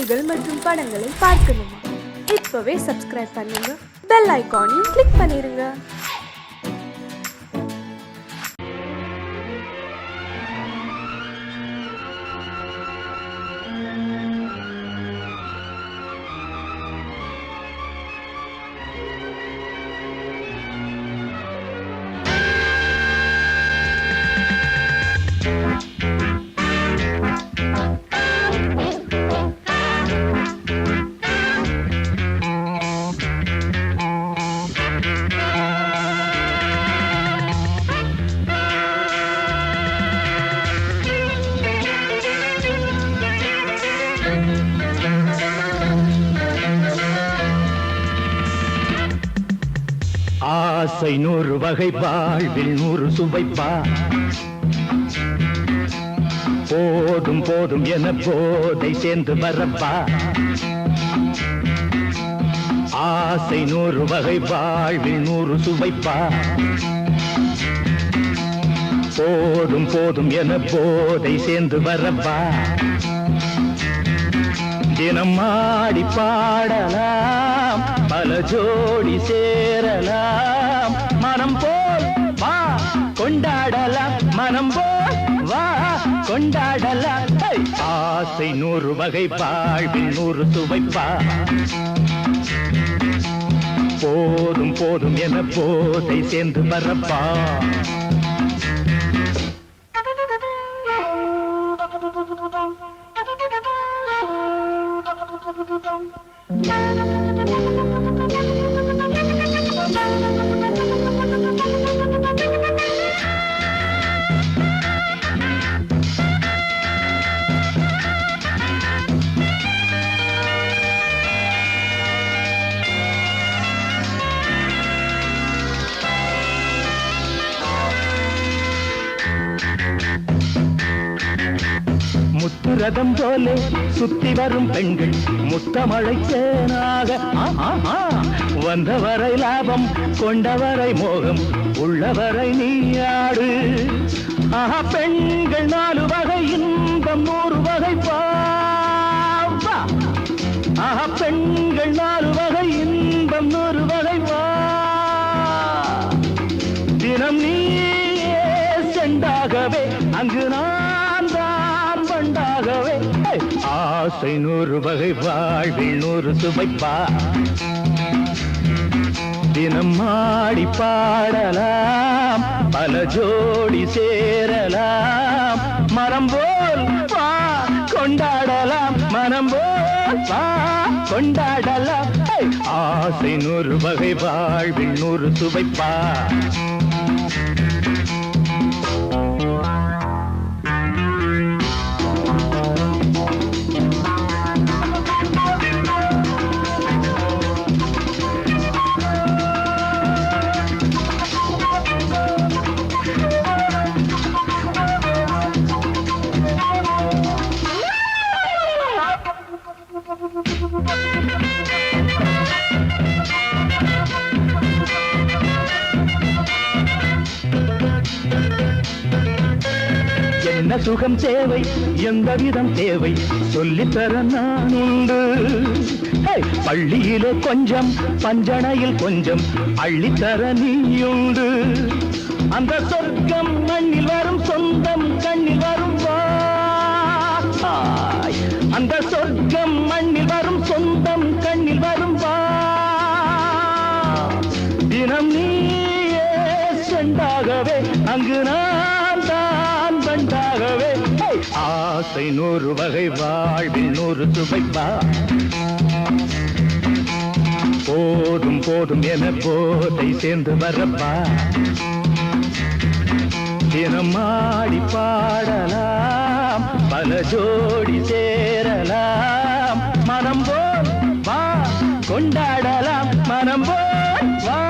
நிகழ்ச்சிகள் மற்றும் படங்களை பார்க்கணுமா? இப்பவே சப்ஸ்கிரைப் பண்ணுங்க, பெல் ஐகானையும் கிளிக் பண்ணிருங்க. ஆசை 100 வகை, வாழ்வில் 100 சுவைப்பா. போதும் போதும் என போதை சேர்ந்து வரப்பா. ஆசை 100 வகை, வாழ்வில் 100 சுவைப்பா. போதும் போதும் என போதை சேர்ந்து வரப்பா. தினம் ஆடி பாடலாம், பல ஜோடி சேரலாம். மனம் போல் வா கொண்டாடலாம், மனம் போல் வா கொண்டாடலாம். ஆசை 100 வகை, வாழ்வில் 100 சுவைப்பா. போதும் போதும் என போதை சேர்ந்து வரப்பா. முத்துரதம் போலே சுத்தி வரும் பெண்கள் முத்தமழை தேனாக. வந்தவரை லாபம், கொண்டவரை மோகம், உள்ளவரை நீயாடு. பெண்கள் 4 வகை, இன்பம் 100 வகை பா. பெண்கள் 4 வகை, இன்பம் 100 வகை வா. தினம் நீயே செண்டாகவே, அங்கு நான் தான் வண்டாகவே. ஆசை 100 வகை, வாழ்வில் 100 சுவைப்பா. தினம் ஆடி பாடலாம், பல ஜோடி சேரலாம். மரம் போல் வா கொண்டாடலாம், மனம் போல் வா கொண்டாடலாம். ஆசை 100 வகை, வாழ்வில் 100 சுவைப்பா. என்ன சுகம் தேவை, எந்த விதம் தேவை, சொல்லித்தர நான் உண்டு. பள்ளியிலே கொஞ்சம், பஞ்சனையில் கொஞ்சம், அள்ளித்தர நீயுண்டு. அந்த சொர்க்கம் மண்ணில் வரும், சொந்தம் கண்ணில் வரும் வா. அந்த சொர்க்கம் மண்ணில் வரும், சொந்தம் கண்ணில் வரும் வா. தினம் நீயே செண்டாகவே, அங்கு நான் தான் வண்டாகவே. ஆசை 100 வகை, வாழ்வில் 100 சுவைப்பா. போதும் போதும் என போதை சேர்ந்து வரப்பா. தினம் ஆடி பாடலாம், பல ஜோடி சேரலாம். மனம் போல் வா கொண்டாடலாம், மனம் போல் வா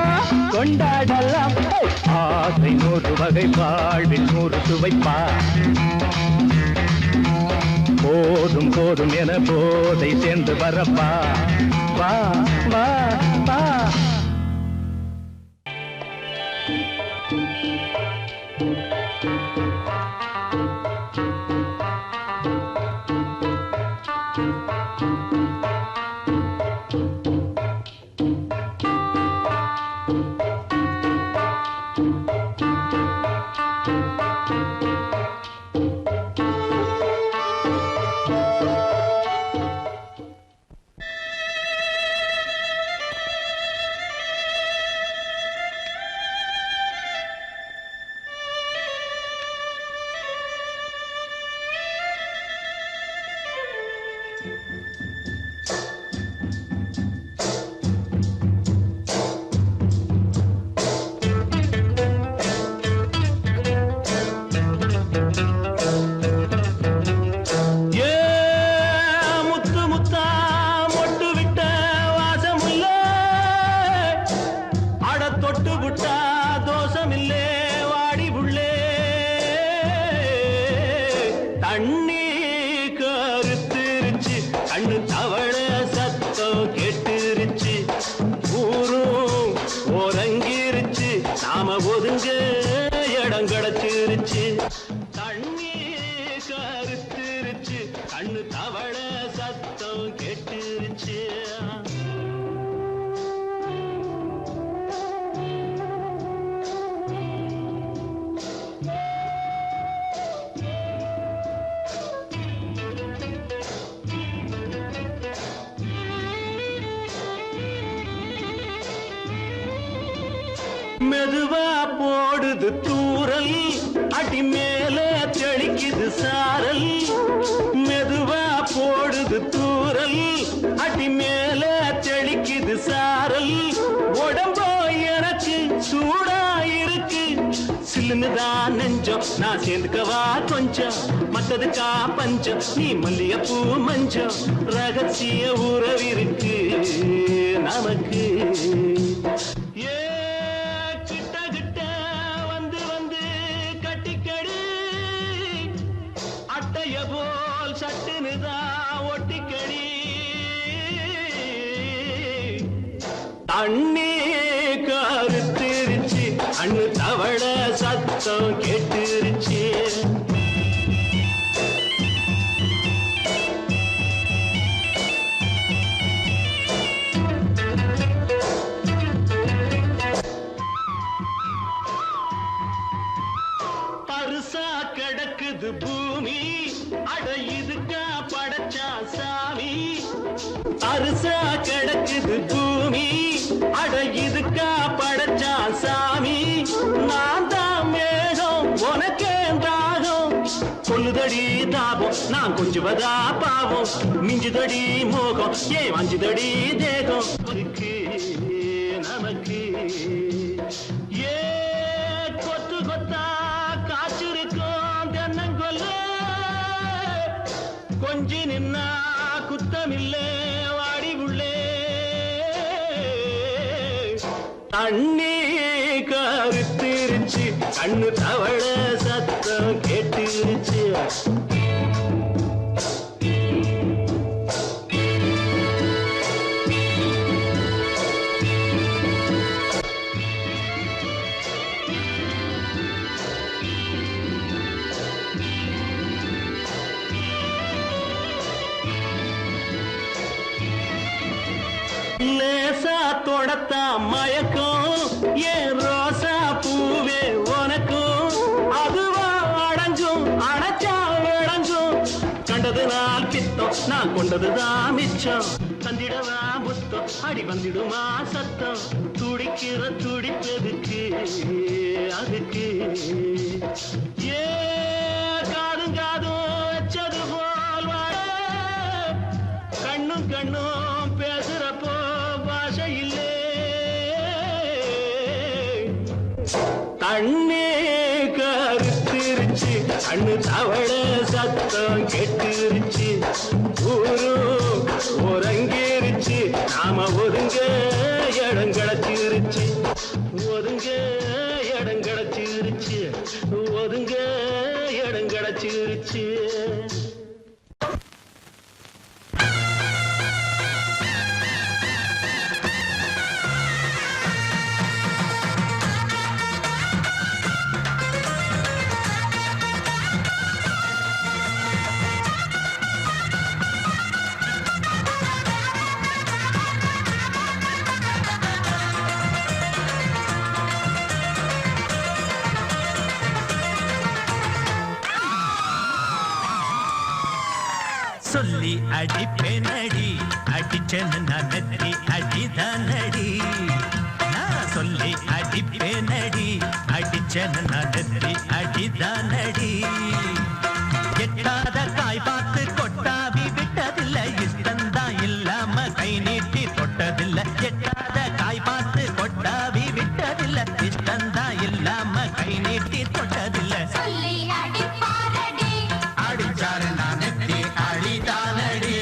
கொண்டாடலாம். ஆசை 100 வகை, வாழ்வில் 100 சுவைப்பா. போதும் போதும் என போதை சேர்ந்து வரப்பா. வா வா வா. Thank you. ஒதுங்க இடம் கிடைச்சிருச்சு தண்ணி கருத்துருச்சு கண்ணு தவள சத்தம் கெட்டுருச்சு மெதுவா போடுது தூரல் அடி மேல தெளிக்குது சாரல் மெதுவா போடுது தூரல் அடி மேல தெளிக்குது சாரல் உடம்போ எனக்கு சூடா இருக்கு சில்லுன்னுதான் நெஞ்சம் நான் சேர்ந்துக்கவா கொஞ்சம் மத்ததுக்கா பஞ்சம் நீ மல்லிகைப்பூ மஞ்சம் ரகசிய உறவிருக்கு நமக்கு போல் சட்டுனுதா ஒட்டிக்கடி தண்ணி கருத்திருச்சு அண்ணு தவள சத்தம் கேட்டுருச்சு பருசா கிடக்குது பூமி அட இதுக்கா படைச்சா சாமி அரிசா கிடக்குது பூமி அட இதுக்கா படைச்சா சாமி நான் தான் மேகம் உனக்கே தாகம் கொல்லுதடி தாபம் நான் கொஞ்சுவதா பாவம் மிஞ்சுதடி மோகம் ஏன் வஞ்சுதடி தேகம் நமக்கு ஏ கொத்து கொத்தா காய்ச்சிருக்கோம் தென்னங்கொல்ல கொஞ்சி நின்னா குத்தமில்லே வாடி உள்ளே தண்ணி கருத்திருச்சு கண்ணு தவள சத்தம் கேட்டுருச்சு லேசா தொடத்தா மயக்கம் ஏன் ரோசா பூவே உனக்கும் அதுவா அடங்கும் அடைச்சா விளங்கும் கண்டது நாள் பித்தம் நான் கொண்டதுதான் மிச்சம் தந்திடவா புத்தம் அடி வந்திடுமா சத்தம் துடிக்கிற துடிப்பதுக்கு அதுக்கு ஏ காதும் காதும் வச்சது போல் வாழ கண்ணும் கண்ணும் பேசுறப்போ பாஷை இல்லே தண்ணி கருத்திருச்சு கண்ணு தவள சத்தம் கெட்டுருச்சு ஊரு உறங்கிருச்சு நாம ஒதுங்க இடம் கிடைச்சிருச்சு ஒதுங்க இடம் கிடைச்சிருச்சு ஒதுங்க இடம் கிடைச்சிருச்சு சொல்லி அடிப்பேனடி அடிச்சேன்னு நான் நெத்தி அடிதானடி நான் சொல்லி அடிப்பேனடி அடிச்சேன்னு நான் நெத்தி அடிதானடி எட்டாத காய் பார்த்து கொட்டாவி விட்டதில்லை தொட்டதில்ல எட்டாத காய் பார்த்து கொட்டாவி விட்டதில்ல இஷ்டந்தா இல்லாம கை நீட்டி தொட்டதில்ல சொல்லி அடிப்பாரடி அடிச்சாரு நான் நெத்தி அடிதானடி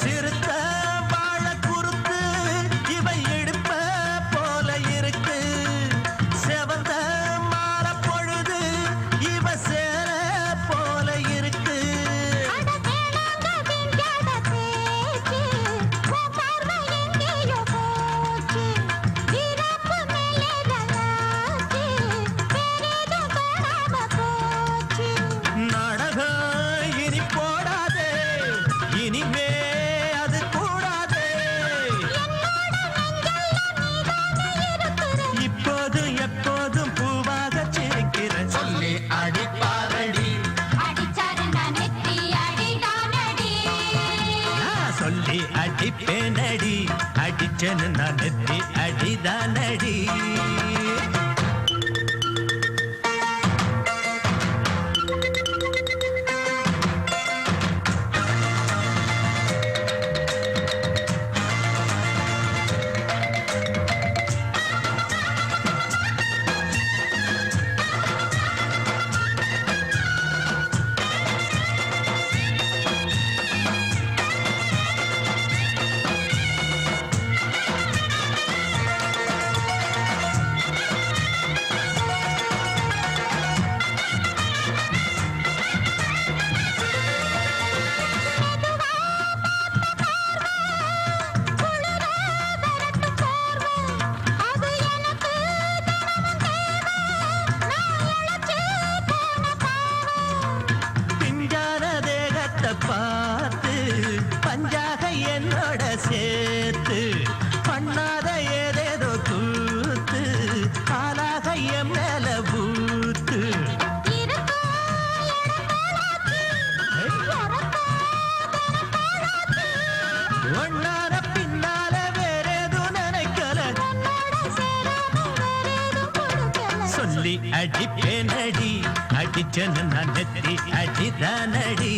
சிறுத்த வாழ குறுத்து இவை எடுப்ப போல இருக்கு செவந்த மாற பொழுது இவ சேர போல இருக்கு அட வேணாங்க திங்காத பேச்சு உன் பார்வை எங்கேயோ போச்சு வீரப்பு மேலே நல்லாச்சு வேறேதும் காணாம போச்சு நாடகம் இனி போடாதே இனிமே அது கூடாதே இப்போது எப்போதும் பூவாக சிரிக்கிற சொல்லி அடிப்பாரடி அடிச்சாரு நான் நெத்தி அடிதானடி நான் சொல்லி அடிப்பேனடி அடிச்சேன்னு நான் நெத்தி அடிதானடி அது எனக்கு தினமும் தேவை நான் இழைச்சு போன பாவம் பிஞ்சான தேகத்தை பார்த்து பஞ்சாக என்னோட சேர்த்து பண்ணாத ஏதேதோ கூத்து ஆளாக என் மேல பூத்து ஒன்னார பின்னால வேறேதும் நினைக்கல சொல்லி அடிப்பேனடி அடிச்சேன்னு நான் நெத்தி அடிதானடி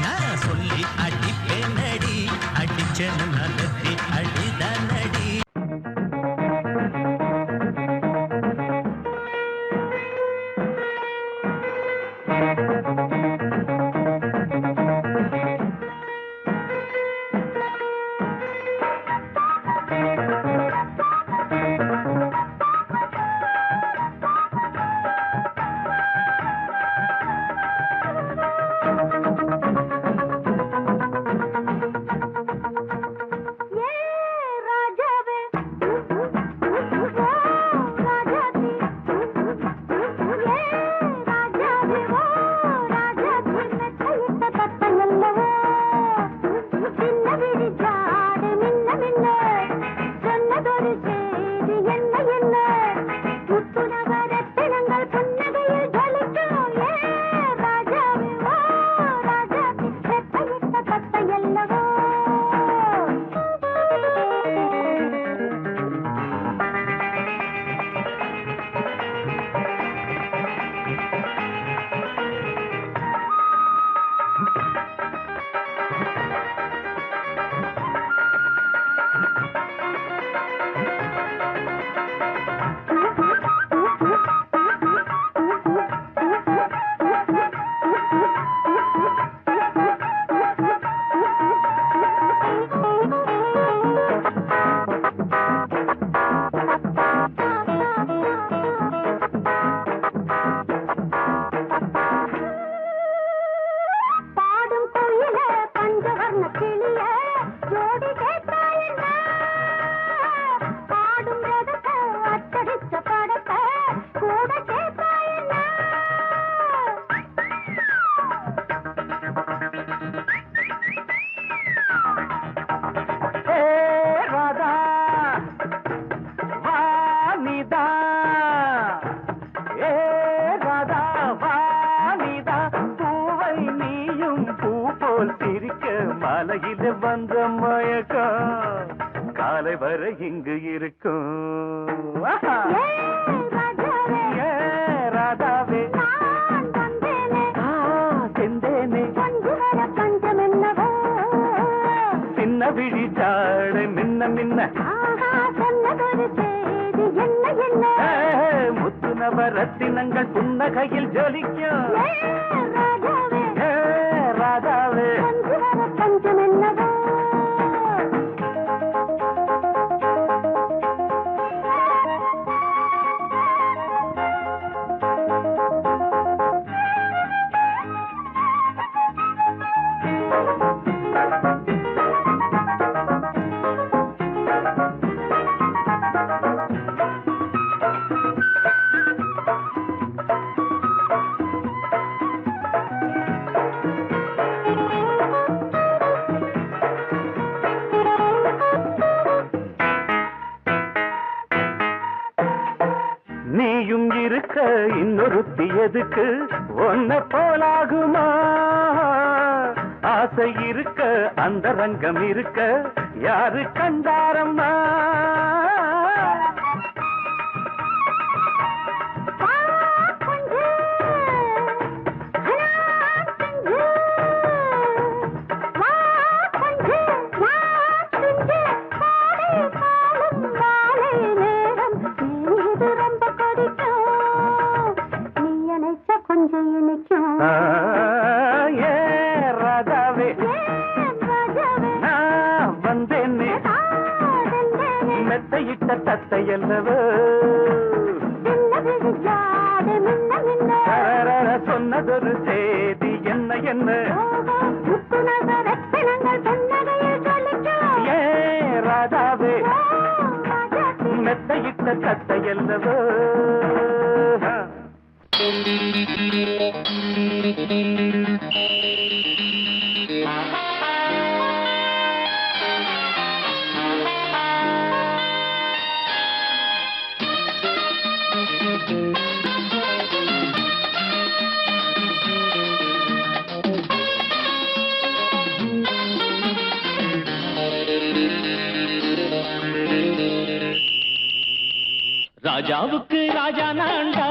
நான் சொல்லி அடிப்பேனடி அடிச்சேன்னு நான் நெத்தி அடிதானடி மாலையில வந்த மயக்கம் காலை வரை இங்கு இருக்கும் ஆஹா. ஏ ராதாவே செந்தேனே சின்ன விழி சாடை மின்ன மின்ன முத்து நவரத்தினங்கள் புன்னகையில் ஜொலிக்கும் ஏ ராதாவே நீயும் இருக்க இன்னொருத்தி எதுக்கு ஒன்ன போலாகுமா ஆசை இருக்க அந்த ரங்கம் இருக்க யாரு கண்டாரம்மா ஏ ராதாவே நான் வந்தேனே மெத்தையிட்ட தத்தையல்லவோ சொன்னதொரு செய்தி என்ன என்ன ஏ ராதாவே மெத்தையிட்ட தத்தையல்லவோ ராஜாவுக்கு ராஜா நான்டா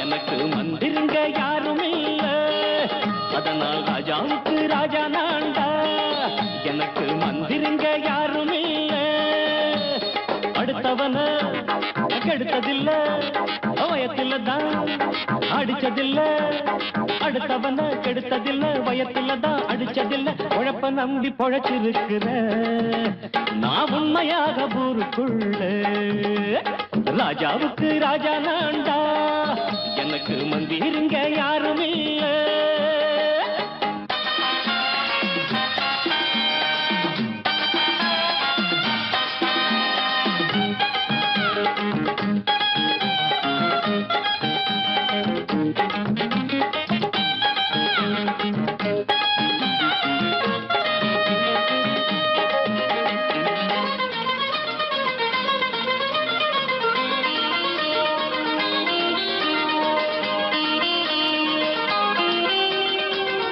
எனக்கு மந்திருங்க யாரும் இல்ல அதனால் ராஜாவுக்கு ராஜா நான்டா எனக்கு மந்திருங்க யாரும் இல்ல அடுத்தவன கெடுத்ததில்ல வயத்தில தான் அடிச்சதில்ல அடுத்தவன கெடுத்ததில்ல வயத்தில தான் அடிச்சதில்ல உழப்ப நம்பி பொழைச்சிருக்கிற நான் உண்மையாக ஊருக்குள்ள ராஜாவுக்கு ராஜா நான்டா எனக்கு மந்திருங்க யாரும் இல்ல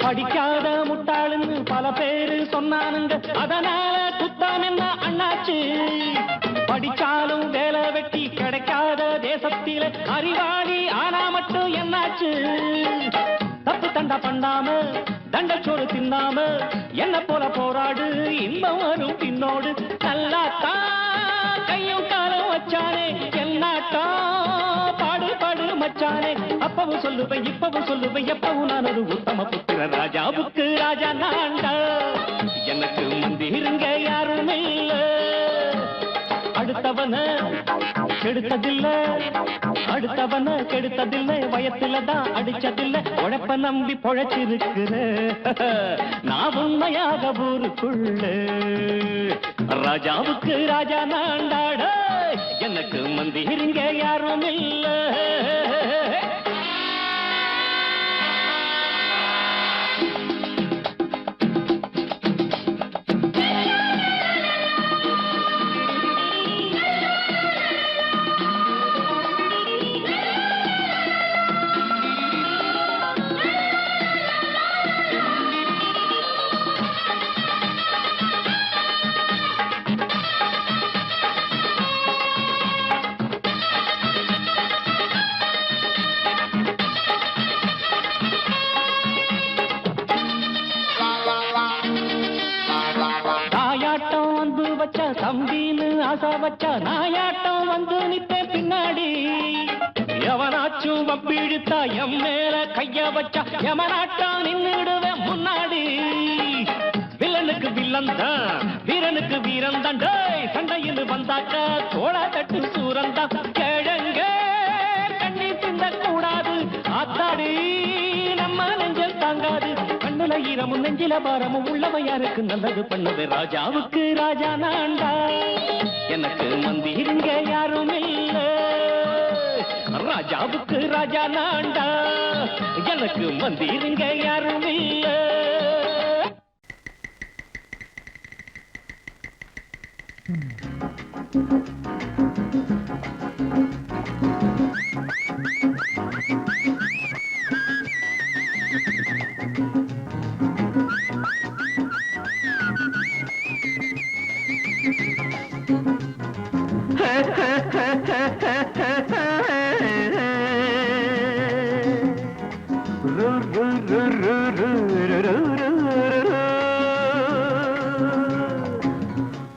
படிக்காத முட்டாளுன்னு பல பேரு சொன்னானுங்க அதனால குத்தம் என்ன அண்ணாச்சு படிச்சாலும் வேலை வெட்டி கிடைக்காத தேசத்தில அறிவாளி ஆனா மட்டும் என்னாச்சு தப்பு தண்டா பண்ணாம தண்டச்சோறு தின்னாம என்ன போல போராடு இன்பம் வரும் பின்னோடு நல்லாத்தான் கையும் காலம் வச்சானே என்னாட்டா பாடு பாடு மச்சானே அப்பவும் சொல்லுவேன் இப்பவும் சொல்லுவேன் எப்பவும் நான் ஒரு உத்தம புத்திர ராஜாவுக்கு ராஜா நான்டா எனக்கு மந்திருங்க யாரும் இல்ல அடுத்தவன கெடுத்ததில்ல அடுத்தவன கெடுத்ததில்லை வயத்துல தான் அடிச்சதில்லை உழைப்ப நம்பி பொழைச்சிருக்கிற நான் உண்மையாக ஊருக்குள்ள ராஜாவுக்கு ராஜா நான்டாட எனக்கு மந்திருங்க யாரும் இல்ல தம்பின்னு ஆசை வச்சா நாயாட்டம் வந்து நித்தேன் பின்னாடி. எவனாச்சும் வப்பிழுத்தா எம் மேல கைய வச்சா எமனாட்டம் நின்னுடுவேன் முன்னாடி. வில்லனுக்கு வில்லன் தான், வீரனுக்கு வீரன் தான். சண்டையில் வந்தாக்கா தோளா தட்டு சூரன் தான். கிழங்க கண்ணி பிந்த கூடாது ஆத்தாடி, நம்ம நெஞ்சல் தாங்காது. கண்ணுல ஈரமும் நெஞ்சில பாரமும் உள்ளவன் யாருக்கு நல்லது பண்ணது. ராஜாவுக்கு ராஜா நான்டா, எனக்கு மந்திருங்க யாரும் இல்ல. ராஜாவுக்கு ராஜா நான்டா, எனக்கு மந்திருங்க யாரும் இல்ல.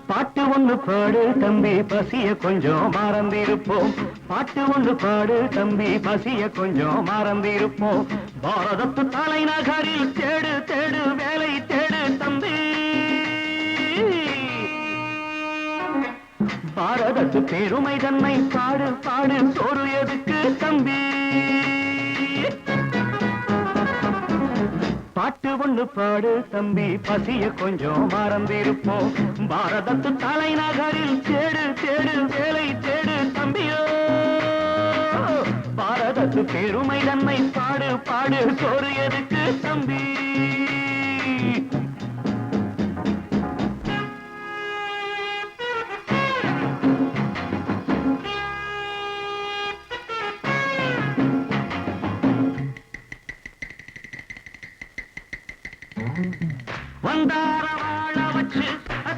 பாட்டு ஒண்ணு பாடு தம்பி, பசிய கொஞ்சம் மறந்திருப்போம். பாட்டு ஒண்ணு பாடு தம்பி, பசிய கொஞ்சம் மறந்திருப்போம். பாரதத்து தலைநகரில் தேடு தேடு வேலை தேடு தம்பி. பாரதத்து பெருமை தன்னை பாடு பாடு, சோறு எதுக்கு தம்பி. பாட்டு ஒண்ணு பாடு தம்பி, பசிய கொஞ்சம் மறந்திருப்போம். பாரதத்து தலைநகரில் தேடு தேடு வேலை தேடு தம்பியோ. பாரதத்து பெருமை தன்னை பாடு பாடு, சோறு எதுக்கு தம்பி. வந்தார வாழ வச்சு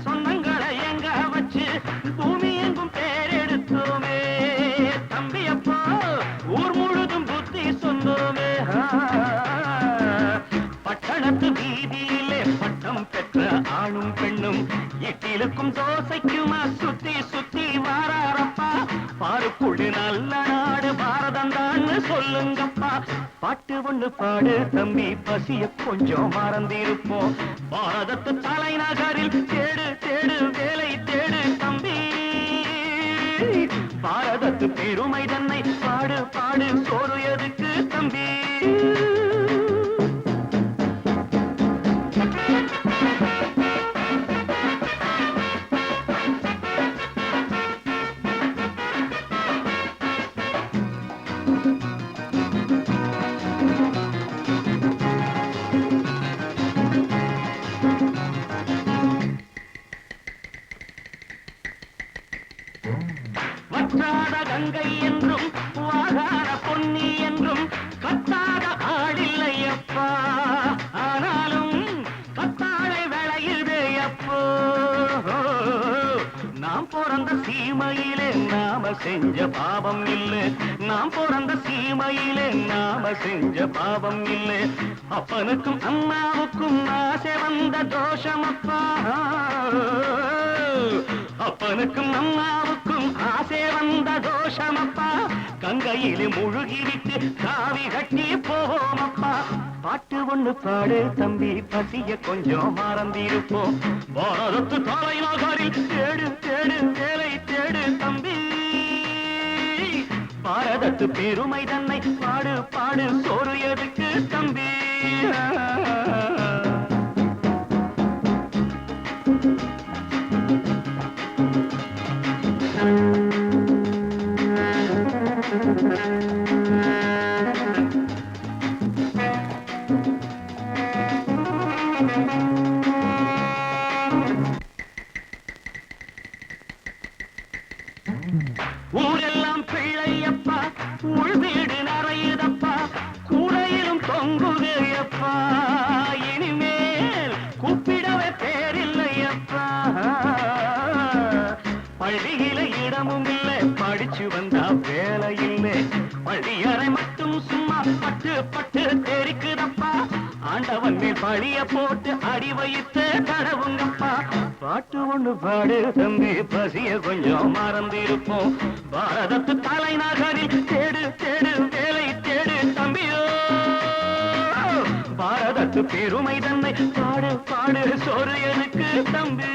சொந்தங்களை எங்க வச்சு பூமி எங்கும் பேரெடுத்தோமே தம்பி. அப்போ ஊர் முழுதும் புத்தி சொன்னோமே. பட்டணத்து வீதியிலே பட்டம் பெற்ற ஆணும் பெண்ணும் இட்டிலுக்கும் தோசைக்குமா சுத்தி சுத்தி வாராரப்பா. பாருக்குள்ளு நல்ல நாடு பாரதம் தான் சொல்லுங்கப்பா. பாட்டு ஒண்ணு பாடு தம்பி, பசிய கொஞ்சம் மறந்திருப்போம். பாரதத்து தலைநகரில் தேடு தேடு வேலை தேடு தம்பி. பாரதத்து பெருமை தன்னை பாடு பாடு, சோறு எதுக்கு தம்பி. வற்றாத கங்கை என்றும் வாகார பொன்னி என்றும் கத்தாத ஆடில்லையப்பா. ஆனாலும் கத்தாழை விளையுதே அப்போ. நாம் பிறந்த சீமையிலே நாம செஞ்ச பாவம் இல்லை. நாம் பிறந்த சீமையிலே நாம செஞ்ச பாவம் இல்லை. அப்பனுக்கும் அம்மாவுக்கும் ஆசை வந்த தோஷமப்பா. அப்பனுக்கும் அம்மாவுக்கும் ஆசை வந்த தோஷமப்பா. கங்கையிலே முழுகிவிட்டு காவி கட்டி போவோமப்பா. பாட்டு ஒண்ணு பாடு தம்பி, பசிய கொஞ்சம் மறந்திருப்போம். பாரதத்து தலைநகரில் தேடு தேடு வேலை தேடு தம்பி. பாரதத்து பெருமை தன்னை பாடு பாடு, சோறு எதுக்கு தம்பி. ஊரெல்லாம் பிள்ளையப்பா, உள் வீடு நிறையுதப்பா, கூடையிலும் தொங்குகையப்பா. இனிமேல் கூப்பிடவே பேரில்லையப்பா. பள்ளியில இடமும் இல்லை, படிச்சு வந்தா வேலை இல்லை. பள்ளியறை மட்டும் சும்மா பட்டு பட்டு தெரிக்குதப்பா. ஆண்டவன் மேல் பழிய போட்டு அடி வைத்த கடவுங்கப்பா பாட்டு ஒண்ணு பாடு தம்பி பசிய கொஞ்சம் மறந்திருப்போம் பாரதத்து தலைநகரில் தேடு தேடு வேலை தேடு தம்பியோ பாரதத்து பெருமை தன்னை பாடு பாடு சோறு எனக்கு தம்பி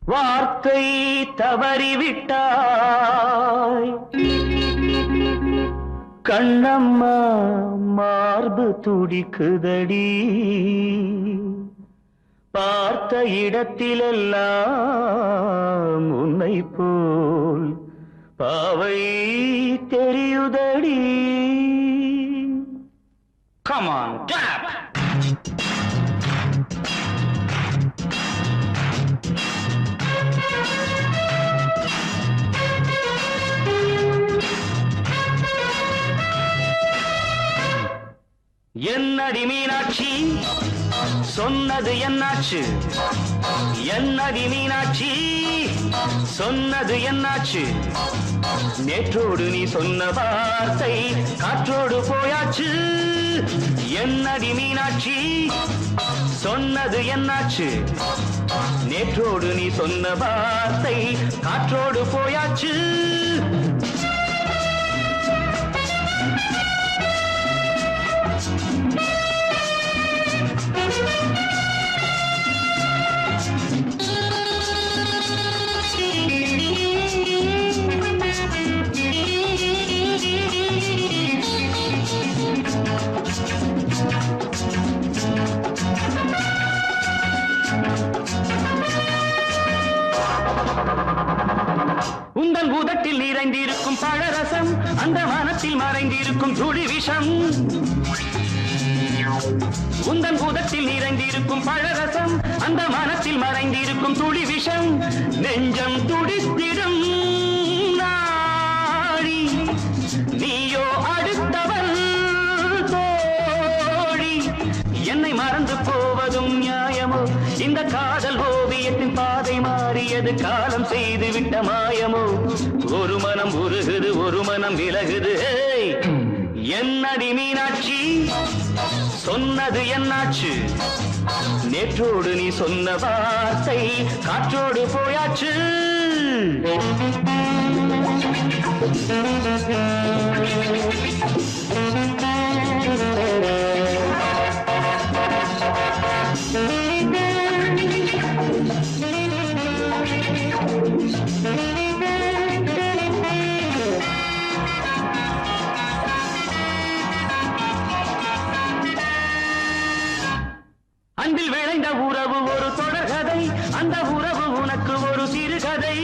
வார்த்தை தவறிவிட்டாய் கண்ணம்மா மார்பு துடிக்குதடி பார்த்த இடத்திலெல்லாம் உன்னை போல் பாவை தெரியுதடி Come on, tap! என்னடி மீனாட்சி சொன்னது என்னாச்சு என்னடி மீனாட்சி சொன்னது என்னாச்சு நேற்றோடு நீ சொன்ன வார்த்தை காற்றோடு போயாச்சு என்னடி மீனாட்சி சொன்னது என்னாச்சு நேற்றோடு நீ சொன்ன வார்த்தை காற்றோடு போயாச்சு உந்தன் உதட்டில் நிறைந்திருக்கும் பழரசம் அந்த மனத்தில் மறைந்திருக்கும் துளி விஷம் உந்தன் உதட்டில் நிறைந்திருக்கும் பழரசம் அந்த மனத்தில் மறைந்திருக்கும் துளி விஷம் நெஞ்சம் துடித்திடும் நாடி நீயோ அடுத்தவள் தோழி என்னை மறந்து போவதும் நியாயமோ இந்த காதல் ஓவியத்தின் பாதை மாறியது காலம் செய்து விட்ட மாயமோ ஒரு மனம் உருகுது ஒரு மனம் விலகுது என்னடி மீனாட்சி சொன்னது என்னாச்சு நேற்றோடு நீ சொன்ன வார்த்தை காற்றோடு போயாச்சு அன்பில் விளைந்த உறவு ஒரு தொடர்கதை அந்த உறவு உனக்கு ஒரு சிறுகதை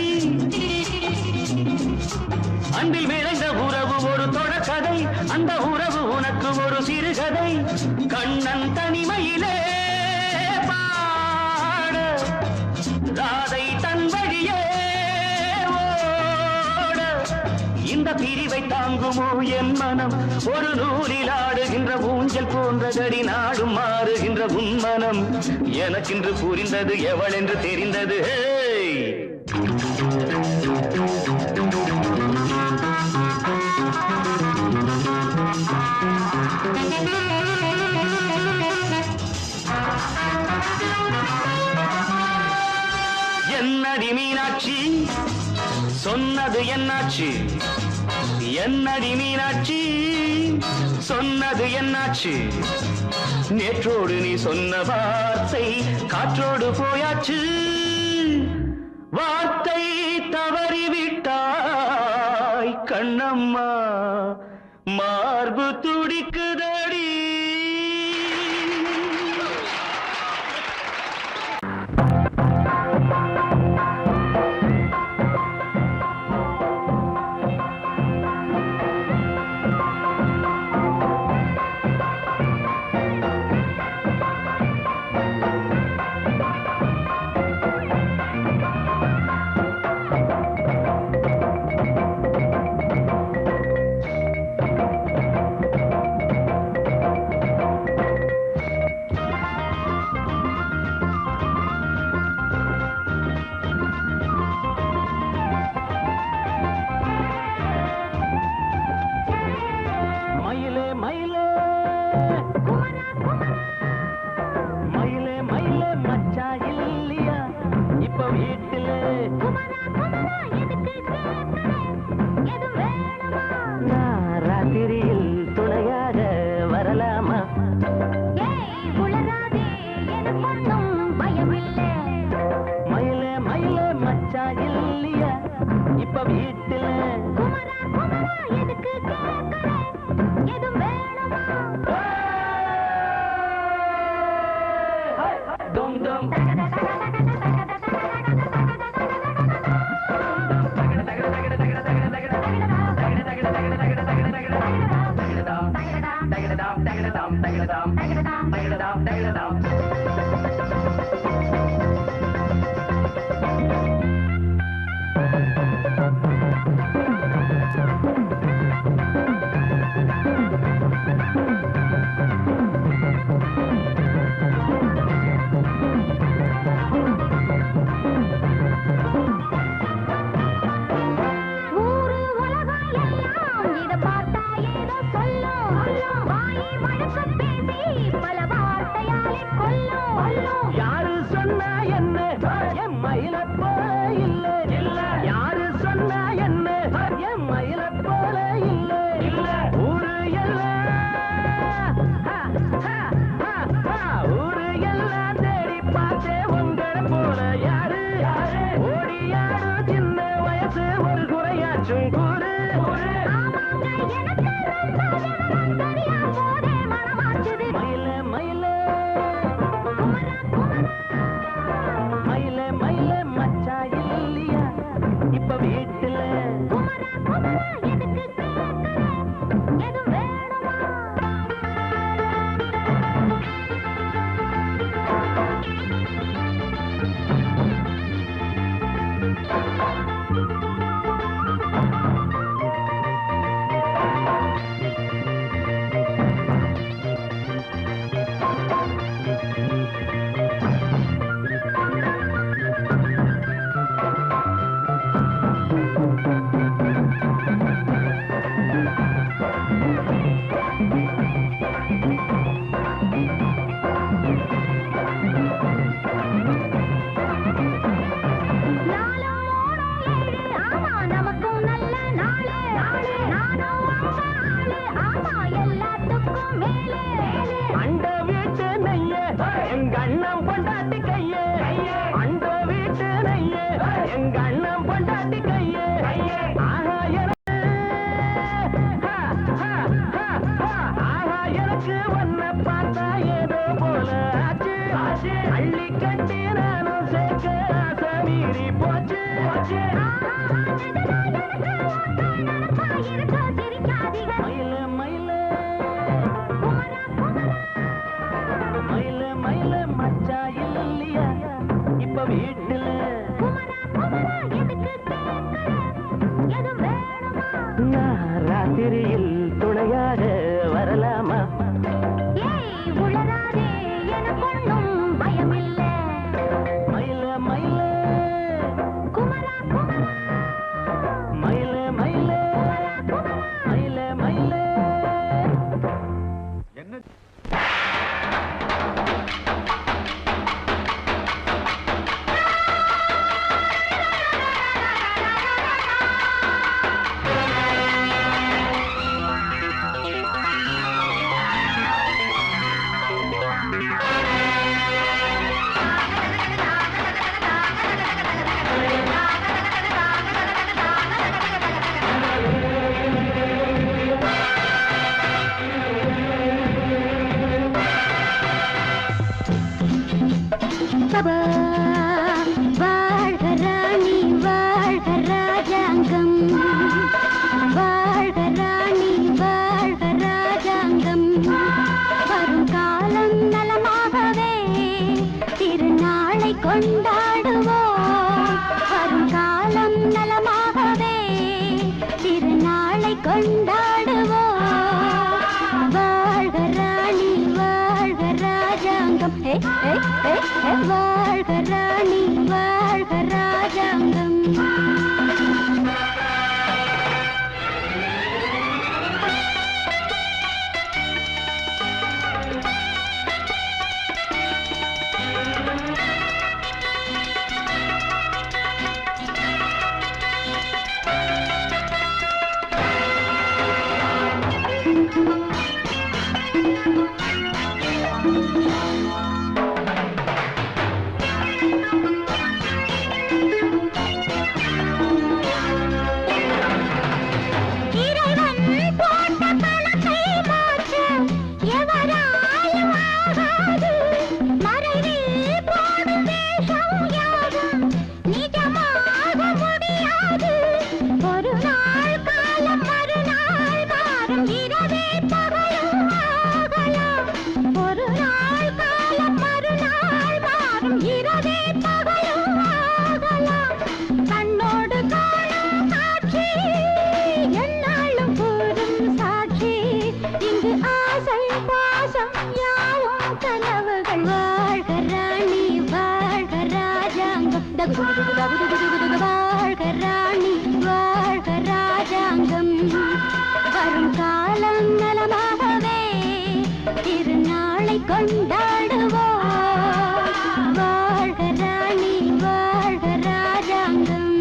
அன்பில் விளைந்த உறவு ஒரு தொடர்கதை அந்த உறவு உனக்கு ஒரு சிறுகதை கண்ணன் தனிமையிலே பாட ராதை தன் வழியே ஓட இந்த பிரிவை தாங்குமோ என் மனம் ஒரு நூலில் ஆடுகின்ற ஊஞ்சல் போன்றதடி நாடும் மாறுகின்ற உன்மனம் எனக்கென்று புரிந்தது எவள் என்று தெரிந்தது என்னடி மீனாட்சி சொன்னது என்னாச்சு என்னடி மீனாட்சி சொன்னது என்னாச்சு நேற்றோடு நீ சொன்ன வார்த்தை காற்றோடு போயாச்சு வார்த்தை தவறிவிட்டாய் கண்ணம்மா மார்பு துடிக்குதடி மயிலே மயிலே மச்சா இல்லையா இப்ப வீட்டுல நான் ராத்திரியில் துணையாக வரலாமா மயிலே மயிலே மச்சா இல்லையா இப்ப வீட்டுல dum dum யாரு சொன்னா என்ன என் மயில போல இல்ல இல்ல யாரு சொன்னா என்ன என் மயில போல இல்ல இல்ல ஊரு எல்லாம் ஊரு எல்லாம் தேடி பார்த்தே உங்களை போல யாரு ஓடியாடு சின்ன வயசு ஒரு குறையாச்சும் கூறு மயில மயில மயிலே மயிலே மச்சா இல்லையா இப்ப வீட்டுல அண்ட வீட்டு நெய்ய எங்க அண்ணன் பொண்டாட்டி கையே அண்ட வீட்டு நெய்ய எங்க அண்ணன் பொண்டாட்டி கையே ஆஹா எனக்கு ஒன்ன பார்த்தா ஏதோ போல ஆச்சு அள்ளி கட்டி நானும் சேர்க்க ஆசை மீறி போச்சு மயில மயில மயில மயில மச்சா இல்லையா இப்ப வீட்டுல நான் ராத்திரியில் துணையாக வரலாமா மயில மயில மயில மயில மயில மயில என்ன வாழ்க ராணி வாழ்க ராஜாங்கம் வாழ்க ராணி வாழ்க ராஜாங்கம் வரும் காலம் நலமாகவே திருநாளை கொண்டாடுவோம் வரும் காலம் நலமாகவே திருநாளை கொண்டாடுவோம் வாழ்க ராணி வாழ்க ராஜாங்கம் வாழ்க ராணி வாழ்க ராஜாங்கம் வாழ்க ராணி வாழ்க ராஜாங்கம் வரும் காலம் நலமாகவே திருநாளை கொண்டாடுவோம் வாழ்க ராணி வாழ்க ராஜாங்கம்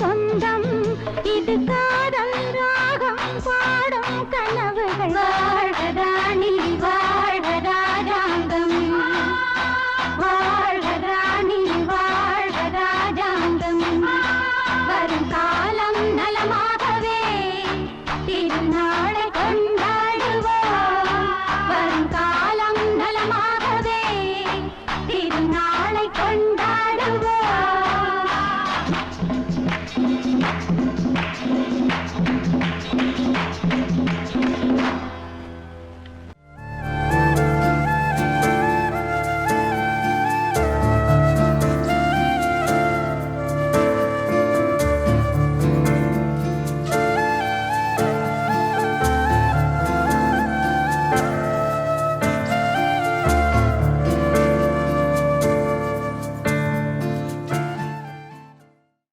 சொந்தம் இது காதல் ராகம் பாடும் கனவுகள்